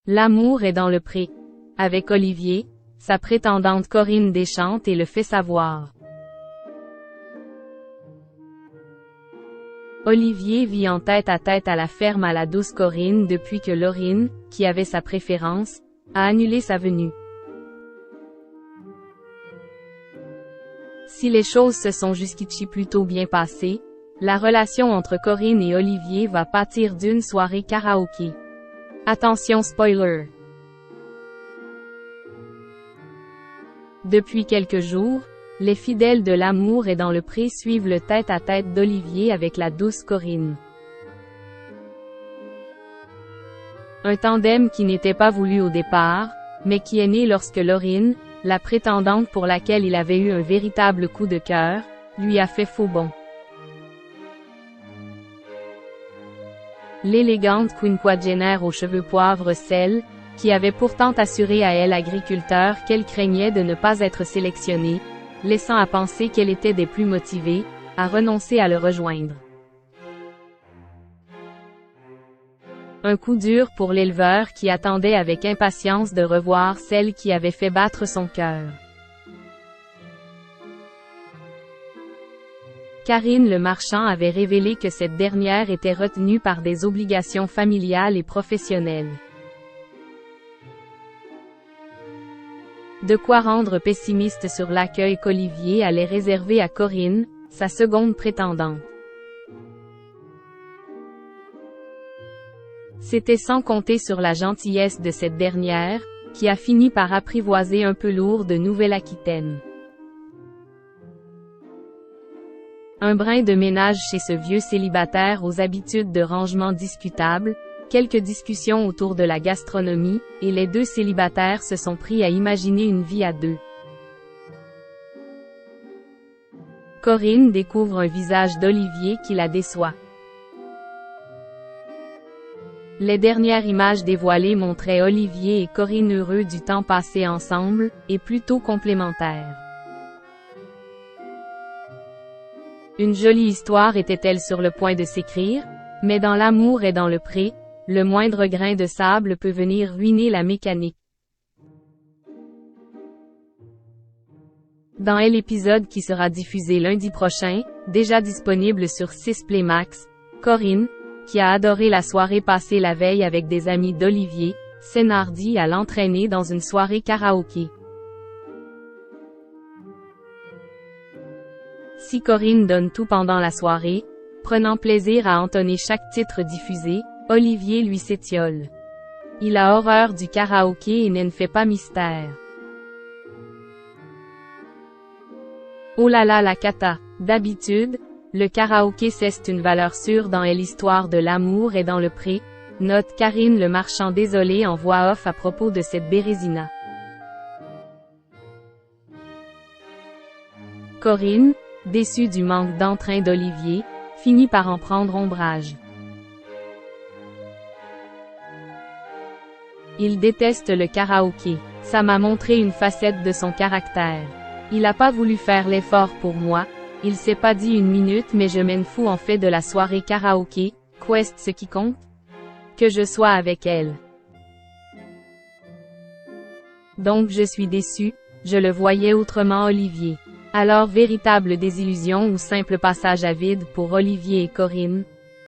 L'amour est dans le pré. Avec Olivier, sa prétendante Corinne déchante et le fait savoir. Olivier vit en tête-à-tête à la ferme à la douce Corinne depuis que Laurine, qui avait sa préférence, a annulé sa venue. Si les choses se sont jusqu'ici plutôt bien passées, la relation entre Corinne et Olivier va pâtir d'une soirée karaoké. Attention spoiler! Depuis quelques jours, les fidèles de l'amour et dans le pré suivent le tête-à-tête d'Olivier avec la douce Corinne. Un tandem qui n'était pas voulu au départ, mais qui est né lorsque Laurine, la prétendante pour laquelle il avait eu un véritable coup de cœur, lui a fait faux bond. L'élégante quinquagénaire aux cheveux poivre-sel, qui avait pourtant assuré à elle agriculteur qu'elle craignait de ne pas être sélectionnée, laissant à penser qu'elle était des plus motivées, a renoncé à le rejoindre. Un coup dur pour l'éleveur qui attendait avec impatience de revoir celle qui avait fait battre son cœur. Karine le marchand avait révélé que cette dernière était retenue par des obligations familiales et professionnelles. De quoi rendre pessimiste sur l'accueil qu'Olivier allait réserver à Corinne, sa seconde prétendante. C'était sans compter sur la gentillesse de cette dernière, qui a fini par apprivoiser un peu lourd de Nouvelle-Aquitaine. Un brin de ménage chez ce vieux célibataire aux habitudes de rangement discutables, quelques discussions autour de la gastronomie, et les deux célibataires se sont pris à imaginer une vie à deux. Corinne découvre un visage d'Olivier qui la déçoit. Les dernières images dévoilées montraient Olivier et Corinne heureux du temps passé ensemble, et plutôt complémentaires. Une jolie histoire était-elle sur le point de s'écrire, mais dans l'amour et dans le pré, le moindre grain de sable peut venir ruiner la mécanique. Dans l'épisode qui sera diffusé lundi prochain, déjà disponible sur 6 Play Max, Corinne, qui a adoré la soirée passée la veille avec des amis d'Olivier, s'énardit à l'entraîner dans une soirée karaoké. Si Corinne donne tout pendant la soirée, prenant plaisir à entonner chaque titre diffusé, Olivier lui s'étiole. Il a horreur du karaoké et ne fait pas mystère. Oh là là la cata! D'habitude, le karaoké c'est une valeur sûre dans l'histoire de l'amour et dans le pré, note Karine le marchand désolé en voix off à propos de cette bérésina. Corinne, déçue du manque d'entrain d'Olivier, finit par en prendre ombrage. Il déteste le karaoké. Ça m'a montré une facette de son caractère. Il a pas voulu faire l'effort pour moi, il s'est pas dit une minute mais je m'en fous en fait de la soirée karaoké, qu'est ce qui compte? Que je sois avec elle. Donc je suis déçue, je le voyais autrement Olivier. Alors véritable désillusion ou simple passage à vide pour Olivier et Corinne,